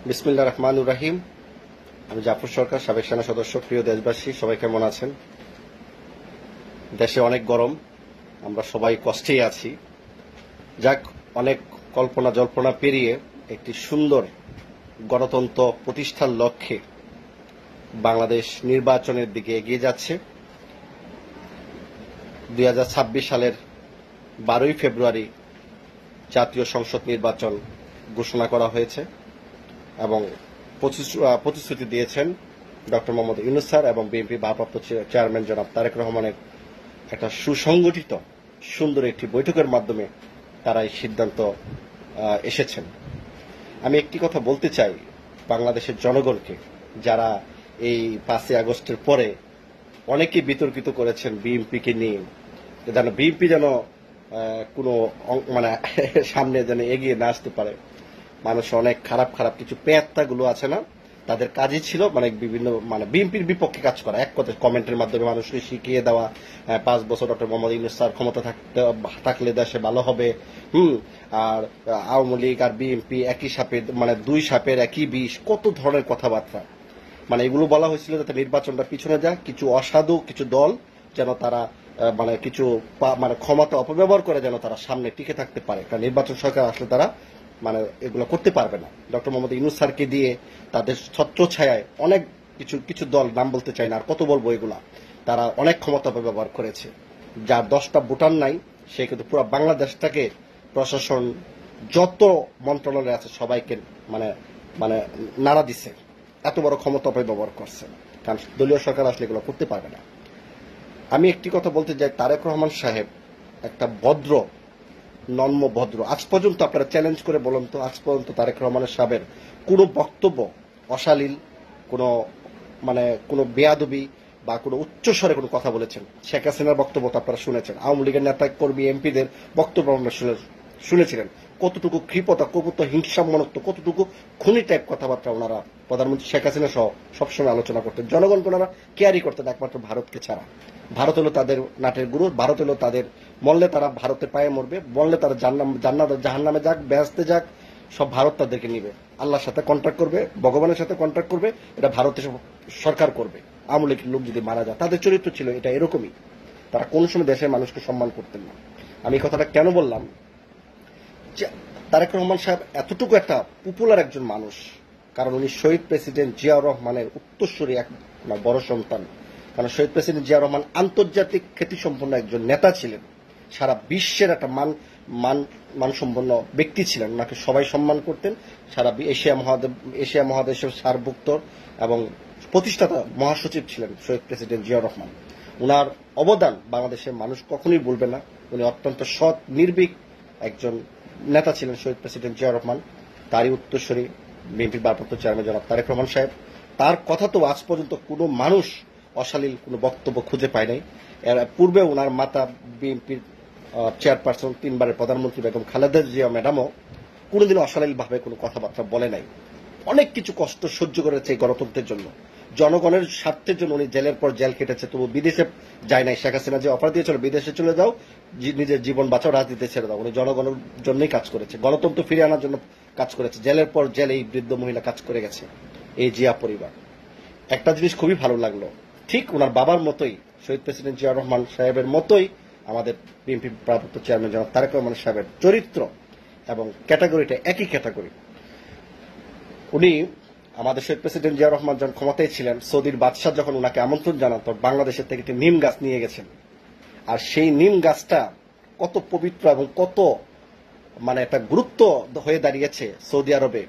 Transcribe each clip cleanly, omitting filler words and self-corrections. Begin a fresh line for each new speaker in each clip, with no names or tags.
বিসমিল্লাহির রহমানির রহিম। আমি জাফর সরকার, সাবেক সেনা সদস্য। প্রিয় দেশবাসী, সবাই কেমন আছেন? দেশে অনেক গরম, আমরা সবাই কষ্টেই আছি। যাক, অনেক কল্পনা জল্পনা পেরিয়ে একটি সুন্দর গণতন্ত্র প্রতিষ্ঠার লক্ষ্যে বাংলাদেশ নির্বাচনের দিকে এগিয়ে যাচ্ছে। 2026 সালের 12ই ফেব্রুয়ারি জাতীয় সংসদ নির্বাচন ঘোষণা করা হয়েছে এবং প্রতিশ্রুতি দিয়েছেন ডক্টর মোহাম্মদ ইউনূস স্যার এবং বিএনপি ভারপ্রাপ্ত চেয়ারম্যান জনাব তারেক রহমানের একটা সুসংগঠিত সুন্দর একটি বৈঠকের মাধ্যমে তারা এই সিদ্ধান্ত এসেছেন। আমি একটি কথা বলতে চাই বাংলাদেশের জনগণকে, যারা এই 5ই আগস্টের পরে অনেকেই বিতর্কিত করেছেন বিএনপিকে নিয়ে, যেন বিএনপি যেন কোনো মানে সামনে যেন এগিয়ে না আসতে পারে। মানুষ অনেক খারাপ খারাপ কিছু পেয়াত্তাগুলো আছে না, তাদের কাজই ছিল বিভিন্ন বিএনপির বিপক্ষে কাজ করা, এক কথা কমেন্টের মাধ্যমে মানুষকে শিখিয়ে দেওয়া 5 বছর ডক্টর মোহাম্মদ ইউনূস স্যার ক্ষমতা থাকলে দেশে ভালো হবে। আর আওয়ামী লীগ আর বিএনপি একই সাপে, দুই সাপের একই বিষ, কত ধরনের কথাবার্তা। এগুলো বলা হয়েছিল যাতে নির্বাচনটা পিছনে যায়, কিছু অসাধু কিছু দল যেন তারা কিছু ক্ষমতা অপব্যবহার করে যেন তারা সামনে টিকে থাকতে পারে, কারণ নির্বাচন সরকার আসলে তারা এগুলো করতে পারবে না। ডক্টর মোহাম্মদ ইউনূস স্যারকে দিয়ে তাদের ছত্রছায়ায় অনেক কিছু দল, নাম বলতে চাই না আর কত বলবো, এগুলা তারা অনেক ক্ষমতা অপব্যবহার করেছে। যার 10টা ভোটার নাই সে কিন্তু পুরো বাংলাদেশটাকে, প্রশাসন যত মন্ত্রণালয় আছে সবাইকে নাড়া দিছে, এত বড় ক্ষমতা অপব্যবহার করছে, কারণ দলীয় সরকার আসলে এগুলো করতে পারবে না। আমি একটি কথা বলতে চাই, তারেক রহমান সাহেব একটা ভদ্র, নম্র ভদ্র। আজ পর্যন্ত আপনারা চ্যালেঞ্জ করে বলুন তো, আজ পর্যন্ত তারেক রহমানের সাহেবের কোনো বক্তব্য অশালীল, কোনো বেয়াদবি বা কোনো উচ্চস্বরে কোনো কথা বলেছেন? শেখ হাসিনার বক্তব্য তো আপনারা শুনেছেন, আওয়ামী লীগের নেতা কর্মী এমপিদের বক্তব্য আপনারা শুনেছিলেন। কতটুকু কৃপতা, কতটুকু হিংসামনত্ব, কতটুকু খুনি টাইপ কথাবার্তা ওনারা প্রধানমন্ত্রী শেখ হাসিনা সহ সবসময় আলোচনা করতেন। জনগণকে ওনারা কেয়ারই করতেন একমাত্র ভারতকে ছাড়া। ভারত হলো তাদের নাটের গুরু, ভারত হলো তাদের, মরলে তারা ভারতের পায়ে মরবে, মরলে তারা জাহান্নামে যাক, বেহেশতে যাক, সব ভারত তাদেরকে নিবে। আল্লাহর সাথে কন্ট্রাক্ট করবে, ভগবানের সাথে কন্ট্রাক্ট করবে, এটা ভারতের সরকার করবে। আওয়ামী লীগের লোক যদি মারা যায়, তাদের চরিত্র ছিল এটা এরকমই। তারা কোন সময় দেশের মানুষকে সম্মান করতেন না। আমি কথাটা কেন বললাম, যে তারেক রহমান সাহেব এতটুকু একটা পপুলার একজন মানুষ, কারণ উনি শহীদ প্রেসিডেন্ট জিয়াউর রহমানের উত্তরসূরি এক বড় সন্তান। কারণ শহীদ প্রেসিডেন্ট জিয়াউর রহমান আন্তর্জাতিক খ্যাতিসম্পন্ন একজন নেতা ছিলেন, সারা বিশ্বের একটা মানসম্পন্ন ব্যক্তি ছিলেন, ওনাকে সবাই সম্মান করতেন। সারা এশিয়া মহাদেশের সারভুক্ত এবং প্রতিষ্ঠাতা মহাসচিব ছিলেন শহীদ প্রেসিডেন্ট জিয়াউর রহমান। উনার অবদান বাংলাদেশের মানুষ কখনোই ভুলবে না। উনি অত্যন্ত সৎ, নির্ভীক একজন নেতা ছিলেন শহীদ প্রেসিডেন্ট জিয়াউর রহমান। তারই উত্তরসূরি বিএনপির ভারপ্রাপ্ত চেয়ারম্যান জনাব তারেক রহমান সাহেব। তার কথা তো আজ পর্যন্ত কোনো মানুষ অশালীল কোনো বক্তব্য খুঁজে পায় নাই। এর পূর্বে ওনার মাতা বিএনপির চেয়ারপারসন, 3বারের প্রধানমন্ত্রী বেগম খালেদা জিয়া ম্যাডামও কোনোদিন অশালীলভাবে কোনো কথাবার্তা বলে নাই। অনেক কিছু কষ্ট সহ্য করেছে এই গণতন্ত্রের জন্য, জনগণের স্বার্থের জন্য। উনি জেলের পর জেল কেটেছে, তবু বিদেশে যায় নাই। শেখ হাসিনা যে অফার দিয়েছিল বিদেশে চলে যাও, নিজের জীবন বাঁচাও, রাজনীতি ছেড়ে দাও, উনি জনগণের জন্যই কাজ করেছে, গণতন্ত্র ফিরিয়ে আনার জন্য কাজ করেছে। জেলের পর জেল এই বৃদ্ধ মহিলা কাজ করে গেছে, এই জিয়া পরিবার। একটা জিনিস খুবই ভালো লাগলো, ঠিক ওনার বাবার মতোই, শহীদ প্রেসিডেন্ট জিয়াউর রহমান সাহেবের মতোই আমাদের বিএনপি ভারপ্রাপ্ত চেয়ারম্যান জনাব তারেক রহমান সাহেবের চরিত্র এবং ক্যাটাগরিটা একই ক্যাটাগরি। উনি আমাদের শহীদ প্রেসিডেন্ট জিয়াউর রহমান যখন ক্ষমতায় ছিলেন, সৌদির বাদশাহ যখন ওনাকে আমন্ত্রণ জানান, তখন বাংলাদেশের থেকে একটি নিম গাছ নিয়ে গেছেন। আর সেই নিম গাছটা কত পবিত্র এবং কত একটা গুরুত্ব হয়ে দাঁড়িয়েছে সৌদি আরবে।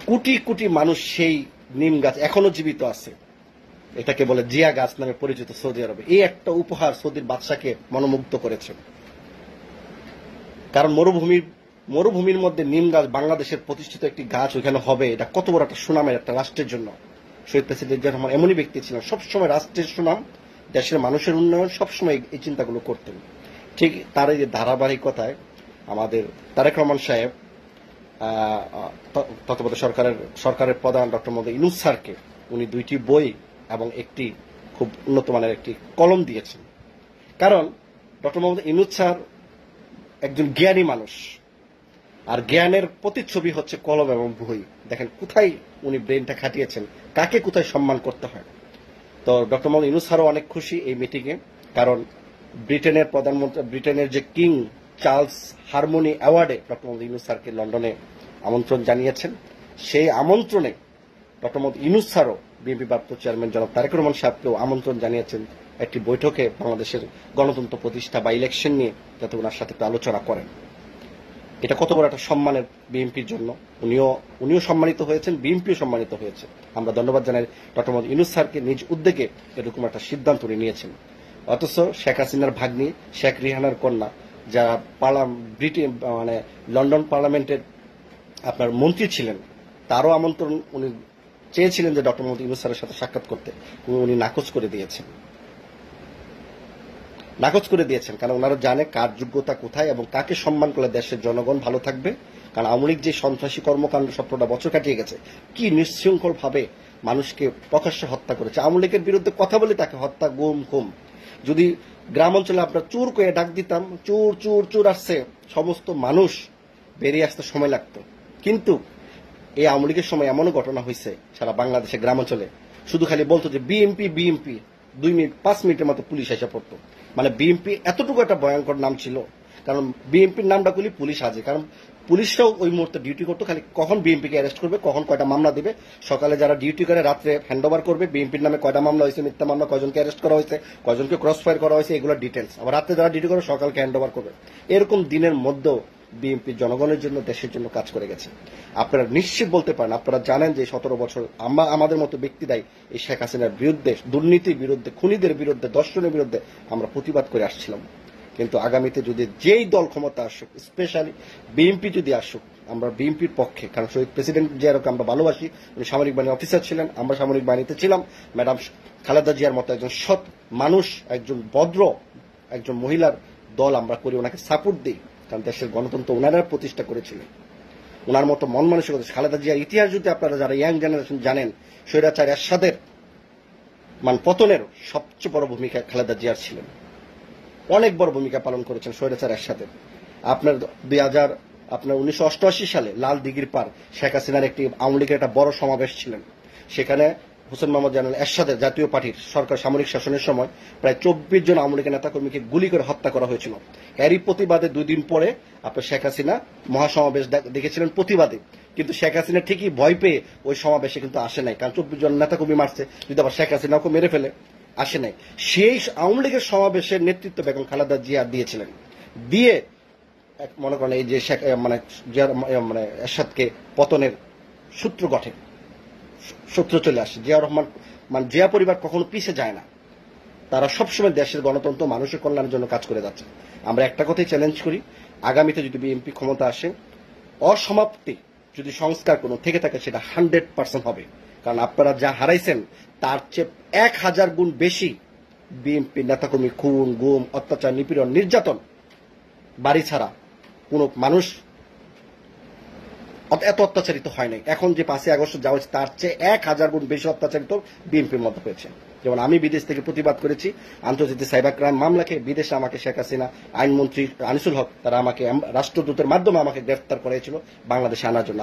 কোটি কোটি মানুষ সেই নিম গাছ এখনো জীবিত আছে, এটাকে বলে জিয়া গাছ নামে পরিচিত সৌদি আরবে। এই একটা উপহার সৌদির বাদশাকে মনোমুগ্ধ করেছে। কারণ মরুভূমির মধ্যে নিম গাছ, বাংলাদেশের প্রতিষ্ঠিত একটি গাছ ওইখানে হবে, এটা কত বড় একটা সুনামের একটা রাষ্ট্রের জন্য। শহীদ প্রেসিডেন্ট জিয়াউর রহমান এমনই ব্যক্তি ছিলেন, সবসময় রাষ্ট্রের সুনাম, দেশের মানুষের উন্নয়ন, সবসময় এই চিন্তাগুলো করতেন। ঠিক তার এই ধারাবাহিকতায় আমাদের তারেক রহমান সাহেব তত্ত্বাবধায়ক সরকারের প্রধান ডক্টর মোহাম্মদ ইউনূস স্যারকে উনি 2টি বই এবং একটি খুব উন্নত মানের একটি কলম দিয়েছেন। কারণ ডক্টর মোহাম্মদ ইউনূস স্যার একজন জ্ঞানী মানুষ, আর জ্ঞানের প্রতিচ্ছবি হচ্ছে কলম এবং বই। দেখেন কোথায় উনি ব্রেনটা খাটিয়েছেন, কাকে কোথায় সম্মান করতে হয়। তো ডক্টর মোহাম্মদ ইউনূস স্যারও অনেক খুশি এই মিটিংয়ে, কারণ ব্রিটেনের প্রধানমন্ত্রী, ব্রিটেনের যে কিং চার্লস হারমোনি অ্যাওয়ার্ডে ডক্টর মোহাম্মদ ইউনূস স্যারকে লন্ডনে আমন্ত্রণ জানিয়েছেন। সেই আমন্ত্রণে ডক্টর মোহাম্মদ ইউনূস স্যারও বিএনপি ভারপ্রাপ্ত চেয়ারম্যান জনাব তারেক রহমান সাহেবকেও আমন্ত্রণ জানিয়েছেন একটি বৈঠকে বাংলাদেশের গণতন্ত্র প্রতিষ্ঠা বা ইলেকশন নিয়ে, যাতে ওনার সাথে একটু আলোচনা করেন। এটা কত বড় একটা সম্মানের বিএনপির জন্য। উনিও সম্মানিত হয়েছেন, বিএনপিও সম্মানিত হয়েছে। আমরা ধন্যবাদ জানাই ডক্টর মোহাম্মদ ইউনূস স্যারকে, নিজ উদ্যোগে এরকম একটা সিদ্ধান্ত উনি নিয়েছেন। অথচ শেখ হাসিনার ভাগ্নি শেখ রিহানার কন্যা, যারা ব্রিটেন মানে লন্ডন পার্লামেন্টের আপনার মন্ত্রী ছিলেন, তারও আমন্ত্রণ উনি চেয়েছিলেন যে ডক্টর মোহাম্মদ ইউনূস স্যারের সাথে সাক্ষাৎ করতে, উনি নাকচ করে দিয়েছেন। কারণ ওনারা জানে কার যোগ্যতা কোথায় এবং কাকে সম্মান করলে দেশের জনগণ ভালো থাকবে। কারণ আওয়ামী লীগ যে সন্ত্রাসী কর্মকাণ্ড 17টা বছর কাটিয়ে গেছে, কি নিঃশৃঙ্খল ভাবে মানুষকে প্রকাশ্যে হত্যা করেছে। আওয়ামী লীগের বিরুদ্ধে কথা বলে তাকে হত্যা, গুম খুম। যদি গ্রাম অঞ্চলে আমরা চুর করে ডাক দিতাম, চুর চুর চুর আসছে, সমস্ত মানুষ বেরিয়ে আসতে সময় লাগতো। কিন্তু এই আওয়ামী লীগের সময় এমনও ঘটনা হয়েছে সারা বাংলাদেশে গ্রাম অঞ্চলে, শুধু খালি বলতো যে বিএনপি বিএনপি, 2 মিনিট 5 মিনিটের মতো পুলিশ এসে পড়তো। মানে বিএনপি এতটুকু একটা ভয়ঙ্কর নাম ছিল, কারণ বিএনপির নামটা করলে পুলিশ হাজে। কারণ পুলিশরাও ওই মুহূর্তে ডিউটি করতো, খালি কখন বিএনপিকে অ্যারেস্ট করবে, কখন কয়টা মামলা দিবে। সকালে যারা ডিউটি করে রাত্রে হ্যান্ডওভার করবে বিএনপির নামে কয়টা মামলা হয়েছে, মিথ্যা মামলা, কয়জনকে অ্যারেস্ট করা হয়েছে, কয়জনকে ক্রস ফায়ার করা হয়েছে, এগুলো ডিটেলস। আবার রাত্রে যারা ডিউটি করে সকালকে হ্যান্ডওভার করবে। এরকম দিনের মধ্যেও বিএনপি জনগণের জন্য, দেশের জন্য কাজ করে গেছে। আপনারা নিশ্চিত বলতে পারেন, আপনারা জানেন যে 17 বছর আমাদের মতো ব্যক্তিরাই এই শেখ হাসিনার বিরুদ্ধে, দুর্নীতির বিরুদ্ধে, খুনিদের বিরুদ্ধে, দর্শনের বিরুদ্ধে আমরা প্রতিবাদ করে আসছিলাম। কিন্তু আগামীতে যদি যেই দল ক্ষমতা আসুক, স্পেশালি বিএনপি যদি আসুক, আমরা বিএনপির পক্ষে। কারণ শহীদ প্রেসিডেন্ট জিয়ারকে আমরা ভালোবাসি, উনি সামরিক বাহিনীর অফিসার ছিলেন, আমরা সামরিক বাহিনীতে ছিলাম। ম্যাডাম খালেদা জিয়ার মতো একজন সৎ মানুষ, একজন ভদ্র একজন মহিলার দল আমরা করি, ওনাকে সাপোর্ট দিই। কারণ দেশের গণতন্ত্র ওনারা প্রতিষ্ঠা করেছিলেন, ওনার মতো মন মানসিকতা। খালেদা জিয়ার ইতিহাস যদি আপনারা যারা ইয়াং জেনারেশন জানেন, স্বৈরাচার এরশাদের পতনের সবচেয়ে বড় ভূমিকা খালেদা জিয়ার ছিলেন, অনেক বড় ভূমিকা পালন করেছেন স্বৈরাচার এরশাদের। আপনার 1988 সালে লাল দিঘির পার শেখ হাসিনার একটি আওয়ামী লীগের একটা বড় সমাবেশ ছিলেন। সেখানে হোসেন মোহাম্মদ জানাল এরশাদের জাতীয় পার্টির সরকার সামরিক শাসনের সময় প্রায় 24 জন আওয়ামী লীগের নেতাকর্মীকে গুলি করে হত্যা করা হয়েছিল। এরই প্রতিবাদে 2 দিন পরে আপনার শেখ হাসিনা মহাসমাবেশ দেখেছিলেন প্রতিবাদে। কিন্তু শেখ হাসিনা ঠিকই ভয় পেয়ে ওই সমাবেশে কিন্তু আসে নাই, কারণ 24 জন নেতাকর্মী মারছে, যদি আবার শেখ হাসিনাকে মেরে ফেলে, আসে নাই। সেই আওয়ামী লীগের সমাবেশের নেতৃত্ব বেগম খালেদা জিয়া দিয়েছিলেন, দিয়ে মনে করেন এই যে এরশাদকে পতনের সূত্র গঠে, সূত্র চলে আসে। জিয়া রহমান জিয়া পরিবার কখনো পিছিয়ে যায় না, তারা সবসময় দেশের গণতন্ত্র, মানুষের কল্যাণের জন্য কাজ করে যাচ্ছে। আমরা একটা কথাই চ্যালেঞ্জ করি, আগামীতে যদি বিএনপি ক্ষমতা আসে, অসমাপ্তি যদি সংস্কার কোনো থেকে থাকে সেটা 100% হবে। কারণ আপনারা যা হারাইছেন তার চেয়ে 1000 গুণ বেশি বিএনপি নেতাকর্মী খুন, গুম, অত্যাচার, নিপীড়ন, নির্যাতন, বাড়ি ছাড়া কোনো মানুষ এত অত্যাচারিত হয় নাই। এখন যে 5ই আগস্ট যাওয়া হচ্ছে তার চেয়ে 1000 গুণ বেশি অত্যাচারিত বিএনপির মধ্যে হয়েছে। যেমন আমি বিদেশ থেকে প্রতিবাদ করেছি আন্তর্জাতিক সাইবার ক্রাইম মামলাকে, বিদেশে আমাকে শেখ হাসিনা, আইনমন্ত্রী আনিসুল হক, তারা আমাকে রাষ্ট্রদূতের মাধ্যমে আমাকে গ্রেফতার করেছিল বাংলাদেশে আনার জন্য।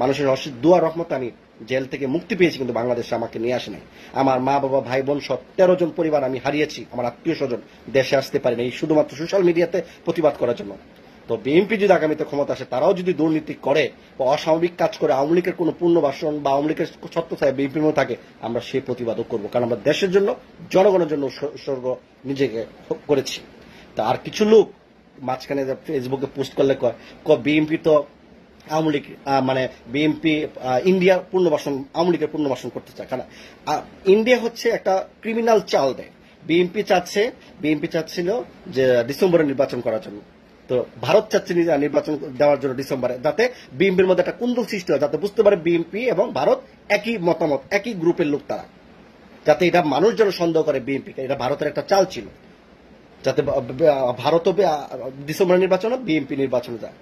মানুষের অশেষ দোয়া রহমত আমি জেল থেকে মুক্তি পেয়েছি, কিন্তু বাংলাদেশে আমাকে নিয়ে আসে নাই। আমার মা বাবা ভাই বোন সব 13 জন পরিবার আমি হারিয়েছি, আমার আত্মীয় স্বজন দেশে আসতে পারেনি এই শুধুমাত্র সোশ্যাল মিডিয়াতে প্রতিবাদ করার জন্য। তো বিএনপি যদি আগামীতে ক্ষমতা আসে, তারাও যদি দুর্নীতি করে বা অস্বাভাবিক কাজ করে, আওয়ামী লীগের কোনো পূর্ণবাসন বা আওয়ামী লীগের ছত্রছায়া বিএনপির মধ্যে থাকে, আমরা সেই প্রতিবাদও করবো। কারণ আমরা দেশের জন্য, জনগণের জন্য উৎসর্গ নিজেকে করেছি। তা আর কিছু লোক মাঝখানে ফেসবুকে পোস্ট করলে বিএনপি তো আওয়ামী লীগ বিএনপি ইন্ডিয়া পূর্ণবাসন, আওয়ামী লীগের পূর্ণবাসন করতে চায়। কারণ ইন্ডিয়া হচ্ছে একটা ক্রিমিনাল চাল দেয়। বিএনপি চাচ্ছিল যে ডিসেম্বরে নির্বাচন করার জন্য, তো ভারত চাচ্ছে নির্বাচন দেওয়ার জন্য ডিসেম্বরে, যাতে বিএনপির মধ্যে একটা কুন্দল সৃষ্টি হয়, যাতে বুঝতে পারে বিএনপি এবং ভারত একই মতামত, একই গ্রুপের লোক তারা, যাতে এটা মানুষ যেন সন্দেহ করে বিএনপিকে। এটা ভারতের একটা চাল ছিল, যাতে ভারত ডিসেম্বরের নির্বাচনে বিএনপি নির্বাচনে যায়।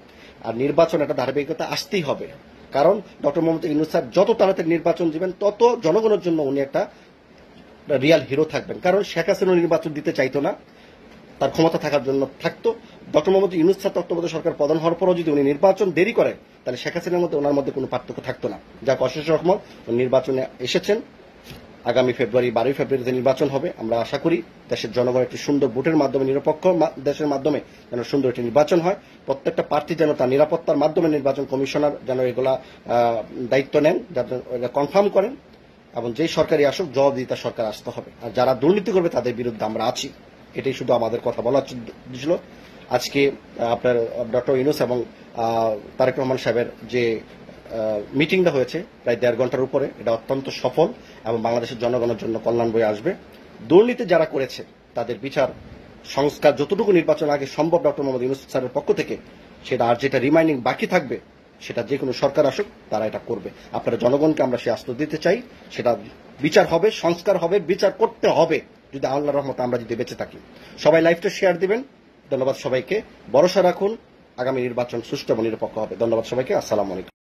আর নির্বাচন একটা ধারাবাহিকতা আসতেই হবে, কারণ ডক্টর মোহাম্মদ ইউনূস স্যার যত তাড়াতাড়ি নির্বাচন দিবেন তত জনগণের জন্য উনি একটা রিয়াল হিরো থাকবেন। কারণ শেখ হাসিনা নির্বাচন দিতে চাইতো না, তার ক্ষমতা থাকার জন্য থাকতো। ডক্টর মোহাম্মদ ইউনূস স্যার তত্ত্বাবধায়ক সরকার প্রধান হওয়ার পরও যদি উনি নির্বাচন দেরি করে, তাহলে শেখ হাসিনার মধ্যে ওনার মধ্যে কোনো পার্থক্য থাকতো না। যাক, অশেষ রহমত নির্বাচনে এসেছেন। আগামী 12 ফেব্রুয়ারিতে নির্বাচন হবে। আমরা আশা করি দেশের জনগণ একটি সুন্দর ভোটের মাধ্যমে, নিরপেক্ষ দেশের মাধ্যমে যেন সুন্দর একটি নির্বাচন হয়। প্রত্যেকটা প্রার্থী যেন তার নিরাপত্তার মাধ্যমে নির্বাচন কমিশনার যেন এগুলা দায়িত্ব নেন, যাতে কনফার্ম করেন, এবং যেই সরকারি আসুক জবাবদিহিতা সরকার আসতে হবে। আর যারা দুর্নীতি করবে তাদের বিরুদ্ধে আমরা আছি। এটাই শুধু আমাদের কথা বলার ছিল। আজকে আপনার ডক্টর ইউনূস এবং তারেক রহমান সাহেবের যে মিটিংটা হয়েছে প্রায় 1.5 ঘন্টার উপরে, এটা অত্যন্ত সফল এবং বাংলাদেশের জনগণের জন্য কল্যাণ বয়ে আসবে। দুর্নীতি যারা করেছে তাদের বিচার সংস্কার যতটুকু নির্বাচন আগে সম্ভব ডক্টর মোহাম্মদ ইউনূস স্যারের পক্ষ থেকে, সেটা আর যেটা রিমাইনিং বাকি থাকবে সেটা যে কোনো সরকার আসুক তারা এটা করবে। আপনারা জনগণকে আমরা সে আস্থা দিতে চাই, সেটা বিচার হবে, সংস্কার হবে, বিচার করতে হবে যদি আল্লাহর রহমতে আমরা যদি বেঁচে থাকি। সবাই লাইভটা শেয়ার দিবেন। ধন্যবাদ সবাইকে। ভরসা রাখুন, আগামী নির্বাচন সুষ্ঠু এবং নিরপেক্ষ হবে। ধন্যবাদ সবাইকে। আসসালামু আলাইকুম।